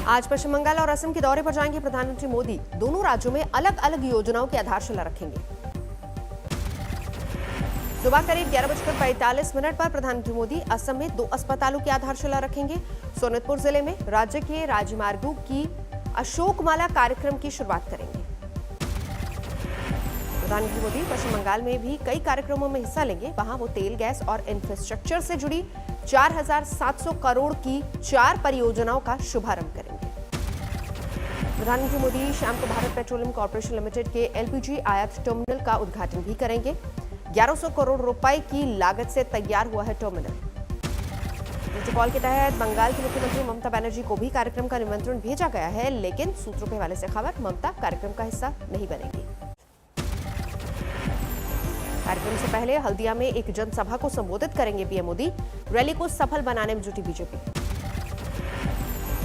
आज पश्चिम बंगाल और असम के दौरे पर जाएंगे प्रधानमंत्री मोदी। दोनों राज्यों में अलग अलग योजनाओं की आधारशिला रखेंगे। सुबह करीब 11:45 पर प्रधानमंत्री मोदी असम में 2 अस्पतालों की आधारशिला रखेंगे। सोनितपुर जिले में राज्य के राजमार्गों की अशोकमाला कार्यक्रम की शुरुआत करेंगे। प्रधानमंत्री मोदी पश्चिम बंगाल में भी कई कार्यक्रमों में हिस्सा लेंगे। वहां वो तेल, गैस और इंफ्रास्ट्रक्चर से जुड़ी 4700 करोड़ की 4 परियोजनाओं का शुभारंभ करेंगे। प्रधानमंत्री मोदी शाम को भारत पेट्रोलियम कॉर्पोरेशन लिमिटेड के एलपीजी आयात टर्मिनल का उद्घाटन भी करेंगे। 1100 करोड़ रुपए की लागत से तैयार हुआ है टर्मिनल। प्रोटोकॉल के तहत बंगाल की मुख्यमंत्री ममता बनर्जी को भी कार्यक्रम का निमंत्रण भेजा गया है, लेकिन सूत्रों के हवाले से खबर, ममता कार्यक्रम का हिस्सा नहीं बनेंगी। कार्यक्रम से पहले हल्दिया में एक जनसभा को संबोधित करेंगे पीएम मोदी। रैली को सफल बनाने में जुटी बीजेपी।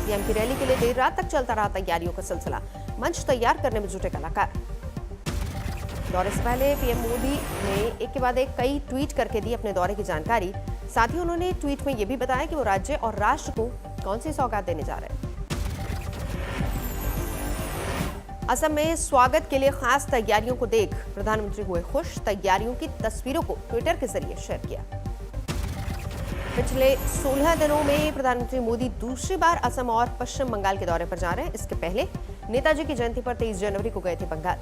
पीएम की रैली के लिए देर रात तक चलता रहा तैयारियों का सिलसिला। मंच तैयार करने में जुटे कलाकार। दौरे से पहले पीएम मोदी ने एक के बाद एक कई ट्वीट करके दी अपने दौरे की जानकारी। साथ ही उन्होंने ट्वीट में यह भी बताया कि वो राज्य और राष्ट्र को कौन सी सौगात देने जा रहे हैं। असम में स्वागत के लिए खास तैयारियों को देख प्रधानमंत्री हुए खुश। तैयारियों की तस्वीरों को ट्विटर के जरिए शेयर किया। पिछले 16 दिनों में प्रधानमंत्री मोदी दूसरी बार असम और पश्चिम बंगाल के दौरे पर जा रहे हैं। इसके पहले नेताजी की जयंती पर 23 जनवरी को गए थे बंगाल।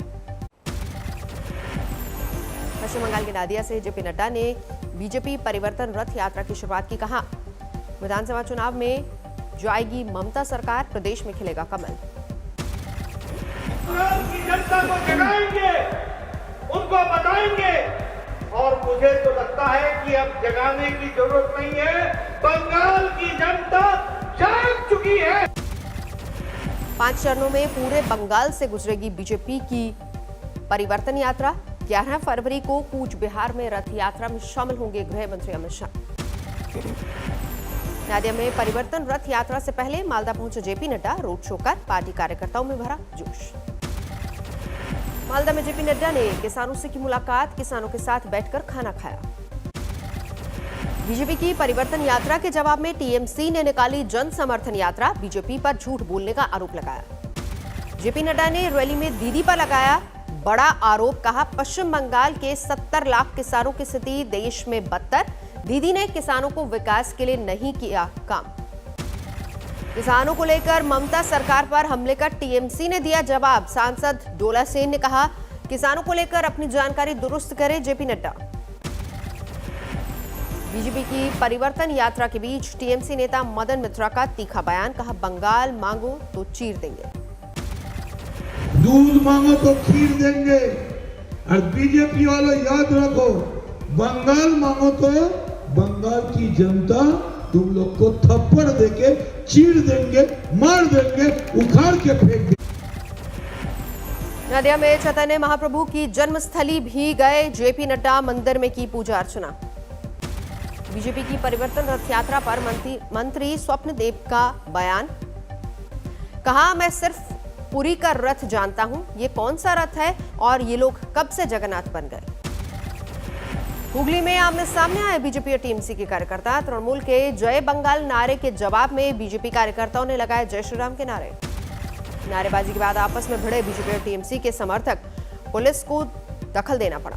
पश्चिम बंगाल के नादिया से जेपी नड्डा ने बीजेपी परिवर्तन रथ यात्रा की शुरुआत की। कहा, विधानसभा चुनाव में जाएगी ममता सरकार, प्रदेश में खिलेगा कमल। की जनता को जगाएंगे, उनको बताएंगे, और मुझे तो लगता है कि अब जगाने की जरूरत नहीं है। बंगाल की जनता जाग चुकी है। 5 चरणों में पूरे बंगाल से गुजरेगी बीजेपी की परिवर्तन यात्रा। 11 फरवरी को कूच बिहार में रथ यात्रा में शामिल होंगे गृह मंत्री अमित शाह। नादिया में परिवर्तन रथ यात्रा से पहले मालदा पहुंचे जेपी नड्डा। रोड शो कर पार्टी कार्यकर्ताओं में भरा जोश। मालदा में जेपी नड्डा ने किसानों से की मुलाकात, किसानों के साथ बैठकर खाना खाया। बीजेपी की परिवर्तन यात्रा के जवाब में टीएमसी ने निकाली जन समर्थन यात्रा। बीजेपी पर झूठ बोलने का आरोप लगाया। जेपी नड्डा ने रैली में दीदी पर लगाया बड़ा आरोप। कहा, पश्चिम बंगाल के 70 लाख किसानों की स्थिति देश में बदतर। दीदी ने किसानों को विकास के लिए नहीं किया काम। किसानों को लेकर ममता सरकार पर हमले का टीएमसी ने दिया जवाब। सांसद डोला सेन ने कहा, किसानों को लेकर अपनी जानकारी दुरुस्त करें जेपी नड्डा। बीजेपी की परिवर्तन यात्रा के बीच टीएमसी नेता मदन मित्रा का तीखा बयान। कहा, बंगाल मांगो तो चीर देंगे, दूध मांगो तो खीर देंगे। और बीजेपी वालों याद रखो, बंगाल मांगो तो बंगाल की जनता तुम लोग को थप्पड़ देके चीर देंगे, मार देंगे, उखाड़ के फेंक देंगे। नदिया में चैतन्य महाप्रभु की जन्मस्थली भी गए जेपी नड्डा। मंदिर में की पूजा अर्चना। बीजेपी की परिवर्तन रथ यात्रा पर मंत्री स्वप्न देव का बयान। कहा, मैं सिर्फ पुरी का रथ जानता हूं, ये कौन सा रथ है और ये लोग कब से जगन्नाथ बन गए। हुगली में आमने सामने आए बीजेपी और टीएमसी के कार्यकर्ता। तृणमूल के जय बंगाल नारे के जवाब में बीजेपी कार्यकर्ताओं ने लगाए जय श्री राम के नारे। नारेबाजी के बाद आपस में भिड़े बीजेपी और टीएमसी के समर्थक। पुलिस को दखल देना पड़ा।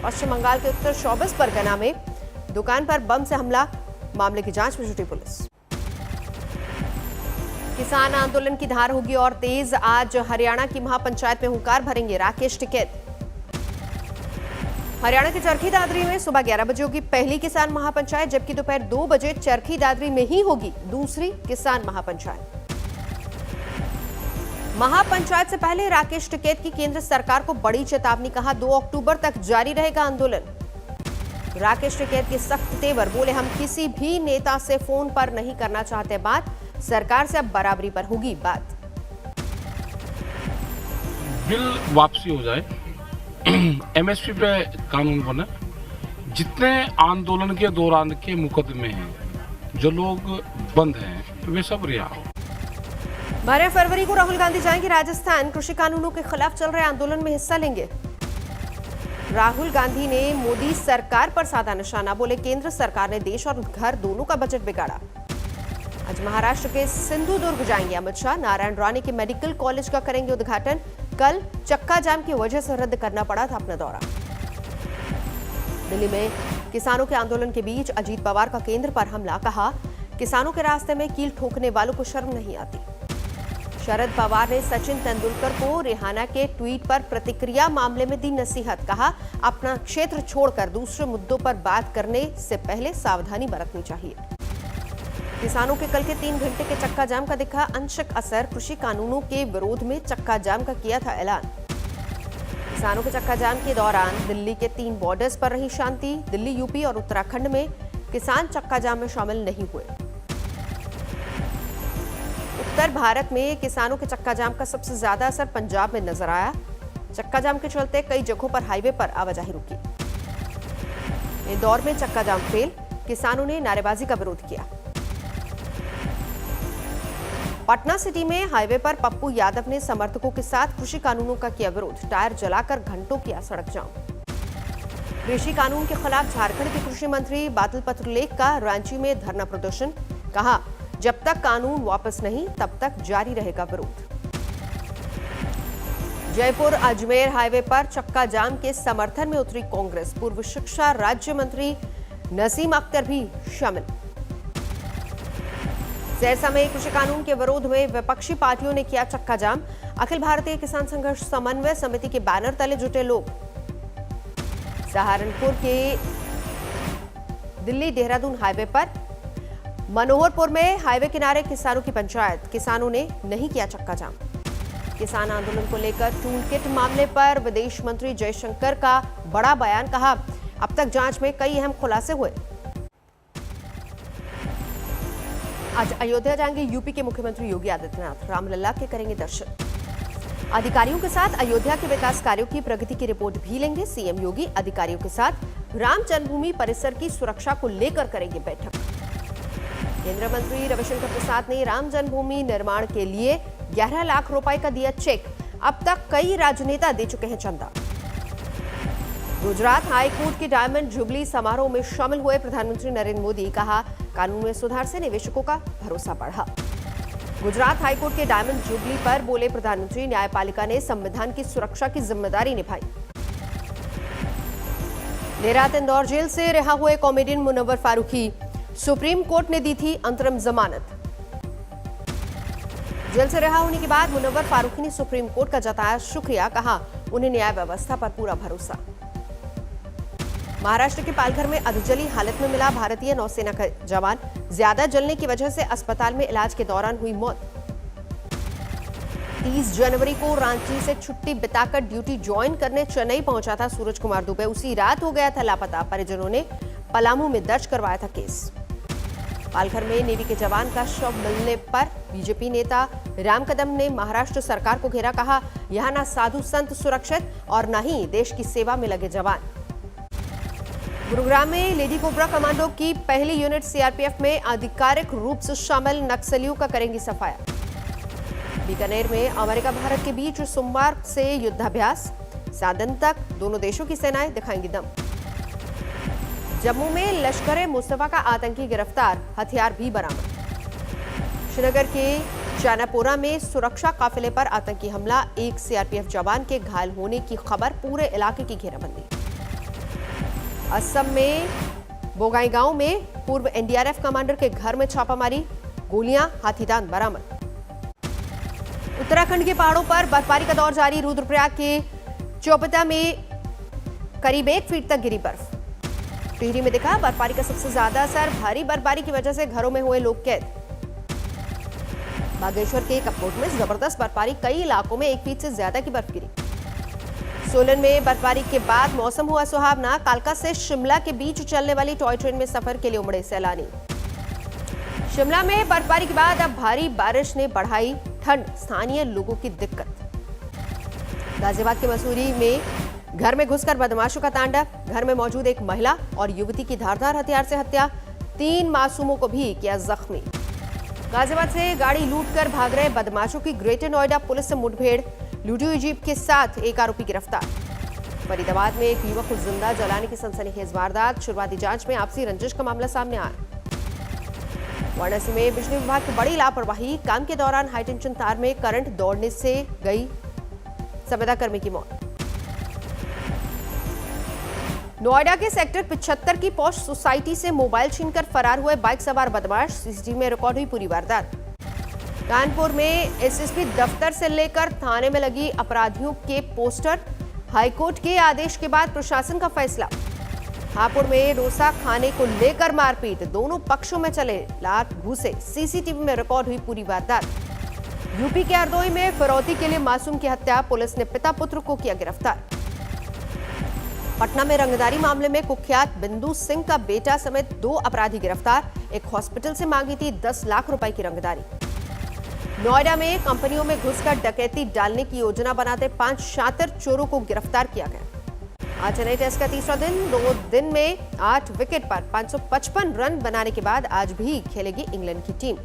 पश्चिम बंगाल के उत्तर 24 परगना में दुकान पर बम से हमला, मामले की जांच में जुटी पुलिस। किसान आंदोलन की धार होगी और तेज। आज हरियाणा की महापंचायत में हुंकार भरेंगे राकेश टिकैत। हरियाणा के चरखी दादरी में सुबह 11 बजे होगी पहली किसान महापंचायत, जबकि दोपहर 2 बजे चरखी दादरी में ही होगी दूसरी किसान महापंचायत। महापंचायत से पहले राकेश टिकैत की केंद्र सरकार को बड़ी चेतावनी। कहा, 2 अक्टूबर तक जारी रहेगा आंदोलन। राकेश टिकैत के सख्त तेवर। बोले, हम किसी भी नेता से फोन पर नहीं करना चाहते बात, सरकार से अब बराबरी पर होगी बात। बिल वापसी हो जाए, एमएसपी पे कानून बने। जितने आंदोलन के दौरान के मुकदमे हैं, जो लोग बंद हैं, वे सब रिहा हो। 12 फरवरी को राहुल गांधी जाएंगे राजस्थान। कृषि कानूनों के खिलाफ चल रहे आंदोलन में हिस्सा लेंगे। राहुल गांधी ने मोदी सरकार पर साधा निशाना। बोले, केंद्र सरकार ने देश और घर दोनों का बजट बिगाड़ा। आज महाराष्ट्र के सिंधुदुर्ग जाएंगे अमित शाह। नारायण राणे के मेडिकल कॉलेज का करेंगे उद्घाटन। कल चक्का जाम की वजह से रद्द करना पड़ा था अपना दौरा। दिल्ली में किसानों के आंदोलन के बीच अजीत पवार का केंद्र पर हमला। कहा, किसानों के रास्ते में कील ठोकने वालों को शर्म नहीं आती। शरद पवार ने सचिन तेंदुलकर को रिहाना के ट्वीट पर प्रतिक्रिया मामले में दी नसीहत। कहा, अपना क्षेत्र छोड़कर दूसरे मुद्दों पर बात करने से पहले सावधानी बरतनी चाहिए। किसानों के कल के 3 घंटे के चक्का जाम का दिखा अंशक असर। कृषि कानूनों के विरोध में चक्का जाम का किया था ऐलान। किसानों के चक्का जाम के दौरान दिल्ली के 3 बॉर्डर्स पर रही शांति। दिल्ली, यूपी और उत्तराखंड में किसान चक्का जाम में शामिल नहीं हुए। उत्तर भारत में किसानों के चक्का जाम का सबसे ज्यादा असर पंजाब में नजर आया। चक्का जाम के चलते कई जगहों पर हाईवे पर आवाजाही रुकी। इंदौर में चक्का जाम फेल। किसानों ने नारेबाजी का विरोध किया। पटना सिटी में हाईवे पर पप्पू यादव ने समर्थकों के साथ कृषि कानूनों का किया विरोध। टायर जलाकर घंटों किया सड़क जाम। कृषि कानून के खिलाफ झारखंड के कृषि मंत्री बादल पत्रलेख का रांची में धरना प्रदर्शन। कहा, जब तक कानून वापस नहीं तब तक जारी रहेगा विरोध। जयपुर अजमेर हाईवे पर चक्का जाम के समर्थन में उतरी कांग्रेस। पूर्व शिक्षा राज्य मंत्री नसीम अख्तर भी शामिल। सहरसा में कृषि कानून के विरोध में विपक्षी पार्टियों ने किया चक्का जाम। अखिल भारतीय किसान संघर्ष समन्वय समिति के बैनर तले जुटे लोग। सहारनपुर के दिल्ली देहरादून हाईवे पर मनोहरपुर में हाईवे किनारे किसानों की पंचायत। किसानों ने नहीं किया चक्का जाम। किसान आंदोलन को लेकर टूल किट मामले पर विदेश मंत्री जयशंकर का बड़ा बयान। कहा, अब तक जांच में कई अहम खुलासे हुए। आज अयोध्या जाएंगे यूपी के मुख्यमंत्री योगी आदित्यनाथ। रामलला के करेंगे दर्शन। अधिकारियों के साथ अयोध्या के विकास कार्यों की प्रगति की रिपोर्ट भी लेंगे सीएम योगी। अधिकारियों के साथ राम जन्मभूमि परिसर की सुरक्षा को लेकर करेंगे बैठक। केंद्रीय मंत्री रविशंकर प्रसाद ने राम जन्मभूमि निर्माण के लिए 11 लाख रुपए का दिया चेक। अब तक कई राजनेता दे चुके हैं चंदा। गुजरात हाईकोर्ट के डायमंड जुबली समारोह में शामिल हुए प्रधानमंत्री नरेंद्र मोदी। कहा, कानून में सुधार से निवेशकों का भरोसा बढ़ा। गुजरात हाईकोर्ट के डायमंड जुबली पर बोले प्रधानमंत्री, न्यायपालिका ने संविधान की सुरक्षा की जिम्मेदारी निभाई। देर रात इंदौर जेल से रिहा हुए comedian Munawar Faruqui. Supreme court ने दी थी अंतरिम जमानत। जेल से रिहा होने के बाद मुनव्वर फारूकी ने सुप्रीम कोर्ट का जताया शुक्रिया। कहा, उन्हें न्याय व्यवस्था पर पूरा भरोसा। महाराष्ट्र के पालघर में अधजली हालत में मिला भारतीय नौसेना का जवान। ज्यादा जलने की वजह से अस्पताल में इलाज के दौरान हुई मौत। 30 जनवरी को रांची से छुट्टी बिताकर ड्यूटी ज्वाइन करने चेन्नई पहुंचा था सूरज कुमार दुबे। उसी रात हो गया था लापता। परिजनों ने पलामू में दर्ज करवाया था केस। पालघर में नेवी के जवान का शव मिलने पर बीजेपी नेता राम कदम ने महाराष्ट्र सरकार को घेरा। कहा, यहां ना साधु संत सुरक्षित और न ही देश की सेवा में लगे जवान। गुरुग्राम में लेडी कोबरा कमांडो की पहली यूनिट सीआरपीएफ में आधिकारिक रूप से शामिल नक्सलियों का करेंगी सफाया। बीकानेर में अमेरिका भारत के बीच सोमवार से युद्धाभ्यास। 7 दिन तक दोनों देशों की सेनाएं दिखाएंगी दम। जम्मू में लश्कर मुस्तफा का आतंकी गिरफ्तार, हथियार भी बरामद। श्रीनगर के चानापोरा में सुरक्षा काफिले पर आतंकी हमला। एक सीआरपीएफ जवान के घायल होने की खबर। पूरे इलाके की घेराबंदी। असम में बोगाईगांव में पूर्व एनडीआरएफ कमांडर के घर में छापामारी। गोलियां, हाथीदांत बरामद। उत्तराखंड के पहाड़ों पर बर्फबारी का दौर जारी। रुद्रप्रयाग के चौपता में करीब 1 फीट तक गिरी बर्फ। टिहरी में दिखा बर्फबारी का सबसे ज्यादा असर। भारी बर्फबारी की वजह से घरों में हुए लोग कैद। बागेश्वर के कपकोट में जबरदस्त बर्फबारी। कई इलाकों में 1 फीट से ज्यादा की बर्फ गिरी। सोलन में बर्फबारी के बाद मौसम हुआ सुहावना। कालका से शिमला के बीच चलने वाली टॉय ट्रेन में सफर के लिए उमड़े सैलानी। शिमला में बर्फबारी के बाद अब भारी बारिश ने बढ़ाई ठंड। स्थानीय लोगों की दिक्कत। गाजियाबाद के मसूरी में घर में घुसकर बदमाशों का तांडव। घर में मौजूद एक महिला और युवती की धारदार हथियार से हत्या। 3 मासूमों को भी किया जख्मी। गाजियाबाद से गाड़ी लूटकर भाग रहे बदमाशों की ग्रेटर नोएडा पुलिस से मुठभेड़। लूटी हुई जीप के साथ एक आरोपी गिरफ्तार। फरीदाबाद में एक युवक को जिंदा जलाने की सनसनीखेज वारदात। शुरुआती जांच में आपसी रंजिश का मामला सामने आया। वाराणसी में बिजली विभाग की बड़ी लापरवाही, काम के दौरान हाईटेंशन तार में करंट दौड़ने से गई संविदा कर्मी की मौत। नोएडा के सेक्टर 75 की पॉश सोसाइटी से मोबाइल छीनकर फरार हुए बाइक सवार बदमाश, सीसीटीवी में रिकॉर्ड हुई पूरी वारदात। कानपुर में एसएसपी दफ्तर से लेकर थाने में लगी अपराधियों के पोस्टर, हाईकोर्ट के आदेश के बाद प्रशासन का फैसला। हापुड़ में डोसा खाने को लेकर मारपीट, दोनों पक्षों में चले लात घूसे, सीसीटीवी में रिकॉर्ड हुई पूरी वारदात। यूपी के हरदोई में फिरौती के लिए मासूम की हत्या, पुलिस ने पिता पुत्र को किया गिरफ्तार। पटना में रंगदारी मामले में कुख्यात बिंदु सिंह का बेटा समेत 2 अपराधी गिरफ्तार, एक हॉस्पिटल से मांगी थी 10 लाख रुपए की रंगदारी। नोएडा में कंपनियों में घुसकर डकैती डालने की योजना बनाते 5 शातिर चोरों को गिरफ्तार किया गया। आज चेन्नई टेस्ट का तीसरा दिन, 2 दिन में 8 विकेट पर 555 रन बनाने के बाद आज भी खेलेगी इंग्लैंड की टीम।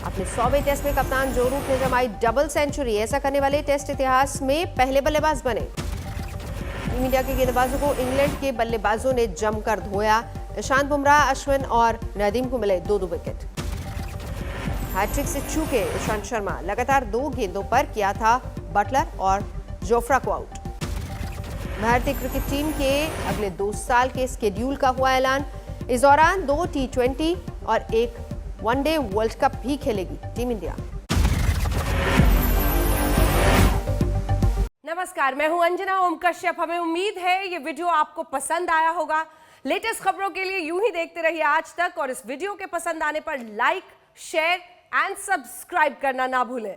अपने 100वें टेस्ट में कप्तान जो रूट ने जमाई डबल सेंचुरी, ऐसा करने वाले टेस्ट इतिहास में पहले बल्लेबाज बने। टीम इंडिया के गेंदबाजों को इंग्लैंड के बल्लेबाजों ने जमकर धोया, ईशांत बुमराह, अश्विन और नदीम को मिले 2-2 विकेट। हैट्रिक से चूके ईशांत शर्मा, लगातार 2 गेंदों पर किया था बटलर और जोफ्रा को आउट। भारतीय क्रिकेट टीम के अगले 2 साल के स्केड्यूल का हुआ ऐलान, इस दौरान 2 T20 और 1 वनडे वर्ल्ड कप भी खेलेगी टीम इंडिया। नमस्कार, मैं हूं अंजना ओम कश्यप। हमें उम्मीद है ये वीडियो आपको पसंद आया होगा। लेटेस्ट खबरों के लिए यूं ही देखते रहिए आज तक, और इस वीडियो के पसंद आने पर लाइक, शेयर एंड सब्सक्राइब करना ना भूलें।